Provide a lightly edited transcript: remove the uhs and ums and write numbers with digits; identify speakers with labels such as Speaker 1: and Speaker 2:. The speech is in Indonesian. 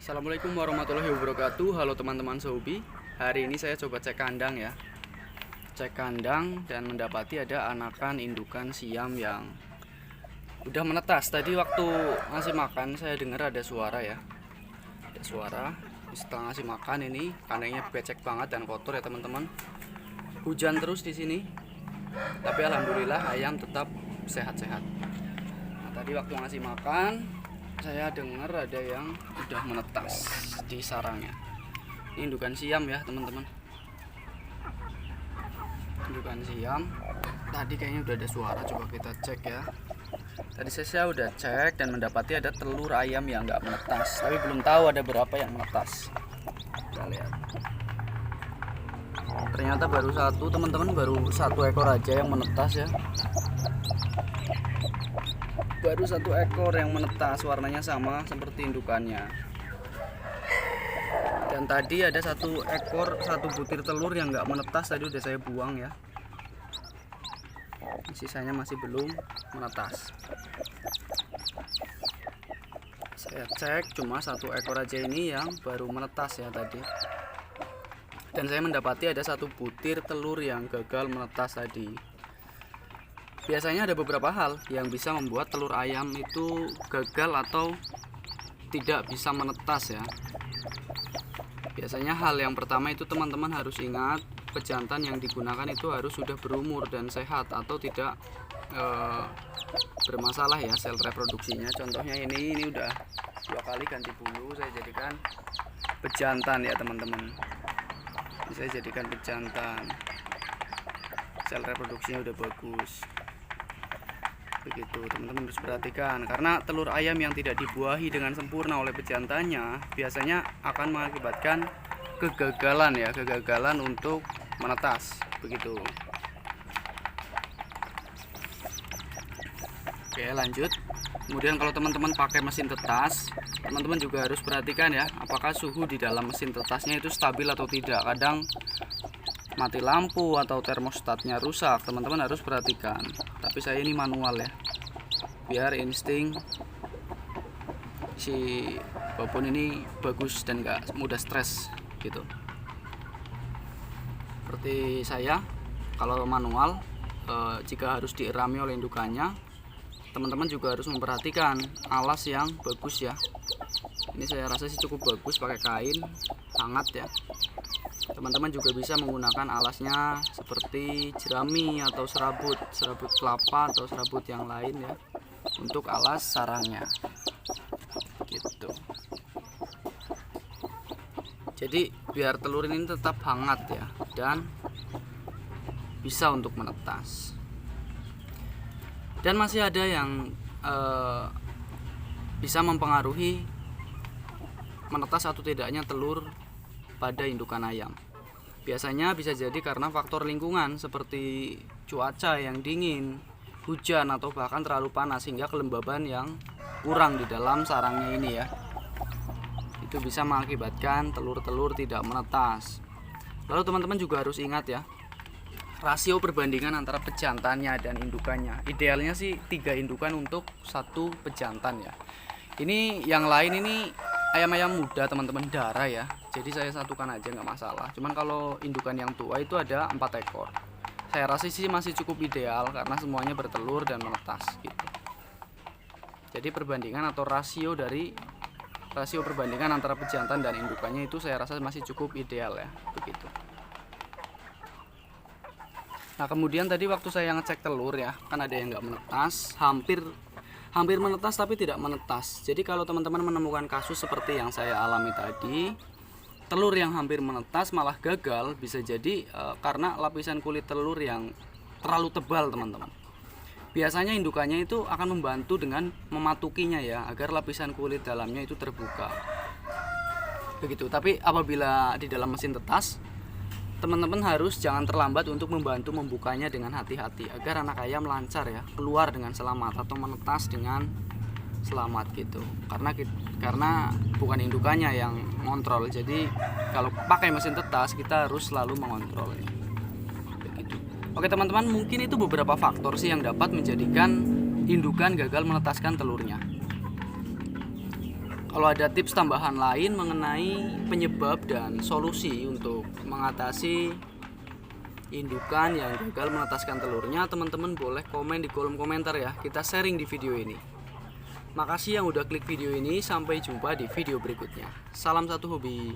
Speaker 1: Assalamualaikum warahmatullahi wabarakatuh. Halo teman-teman Sobi. Hari ini saya coba cek kandang ya. Cek kandang dan mendapati ada anakan indukan siam yang udah menetas. Tadi waktu ngasih makan saya dengar ada suara ya. Ada suara. Setelah ngasih makan ini kandangnya becek banget dan kotor ya teman-teman. Hujan terus di sini. Tapi alhamdulillah ayam tetap sehat-sehat. Nah, tadi waktu ngasih makan saya dengar ada yang udah menetas di sarangnya. Ini indukan siam ya teman-teman. Indukan siam. Tadi kayaknya udah ada suara, coba kita cek ya. Tadi saya udah cek dan mendapati ada telur ayam yang nggak menetas, tapi belum tahu ada berapa yang menetas. Kita lihat. Ternyata baru satu teman-teman, baru satu ekor aja yang menetas ya. Baru satu ekor yang menetas, warnanya sama seperti indukannya. Dan tadi ada satu ekor, satu butir telur yang nggak menetas, tadi udah saya buang ya. Sisanya masih belum menetas. Saya cek cuma satu ekor aja ini yang baru menetas ya tadi. Dan saya mendapati ada satu butir telur yang gagal menetas tadi. Biasanya ada beberapa hal yang bisa membuat telur ayam itu gagal atau tidak bisa menetas ya. Biasanya hal yang pertama itu teman-teman harus ingat, pejantan yang digunakan itu harus sudah berumur dan sehat atau tidak bermasalah ya sel reproduksinya. Contohnya ini udah 2 kali ganti bulu, saya jadikan pejantan ya teman-teman. Saya jadikan pejantan, sel reproduksinya udah bagus. Begitu teman-teman harus perhatikan, karena telur ayam yang tidak dibuahi dengan sempurna oleh pejantannya biasanya akan mengakibatkan kegagalan untuk menetas begitu. Oke, lanjut. Kemudian kalau teman-teman pakai mesin tetas, teman-teman juga harus perhatikan ya, apakah suhu di dalam mesin tetasnya itu stabil atau tidak. Kadang mati lampu atau termostatnya rusak, teman-teman harus perhatikan. Tapi saya ini manual ya, biar insting si babon ini bagus dan gak mudah stres gitu. Seperti saya, kalau manual jika harus dierami oleh indukannya, teman-teman juga harus memperhatikan alas yang bagus ya. Ini saya rasa sih cukup bagus, pakai kain hangat ya. Teman-teman juga bisa menggunakan alasnya seperti jerami atau serabut kelapa atau serabut yang lain ya, untuk alas sarangnya gitu. Jadi biar telur ini tetap hangat ya dan bisa untuk menetas. Dan masih ada yang bisa mempengaruhi menetas atau tidaknya telur pada indukan ayam. Biasanya bisa jadi karena faktor lingkungan seperti cuaca yang dingin, hujan, atau bahkan terlalu panas hingga kelembaban yang kurang di dalam sarangnya ini ya. Itu bisa mengakibatkan telur-telur tidak menetas. Lalu teman-teman juga harus ingat ya, rasio perbandingan antara pejantannya dan indukannya. Idealnya sih 3 indukan untuk 1 pejantan ya. Ini yang lain ini ayam-ayam muda teman-teman, darah ya, jadi saya satukan aja nggak masalah. Cuman kalau indukan yang tua itu ada 4 ekor, saya rasa sih masih cukup ideal karena semuanya bertelur dan menetas gitu. Jadi perbandingan atau rasio perbandingan antara pejantan dan indukannya itu saya rasa masih cukup ideal ya, begitu. Nah kemudian tadi waktu saya ngecek telur ya, kan ada yang nggak menetas, hampir menetas tapi tidak menetas. Jadi kalau teman-teman menemukan kasus seperti yang saya alami tadi, telur yang hampir menetas malah gagal, bisa jadi karena lapisan kulit telur yang terlalu tebal teman-teman. Biasanya indukannya itu akan membantu dengan mematukinya ya, agar lapisan kulit dalamnya itu terbuka begitu. Tapi apabila di dalam mesin tetas, teman-teman harus jangan terlambat untuk membantu membukanya dengan hati-hati agar anak ayam lancar ya, keluar dengan selamat atau menetas dengan selamat gitu. Karena bukan indukannya yang ngontrol. Jadi kalau pakai mesin tetas kita harus selalu mengontrolnya. Begitu. Oke teman-teman, mungkin itu beberapa faktor sih yang dapat menjadikan indukan gagal menetaskan telurnya. Kalau ada tips tambahan lain mengenai penyebab dan solusi untuk mengatasi indukan yang gagal menetaskan telurnya, teman-teman boleh komen di kolom komentar ya. Kita sharing di video ini. Makasih yang udah klik video ini. Sampai jumpa di video berikutnya. Salam satu hobi.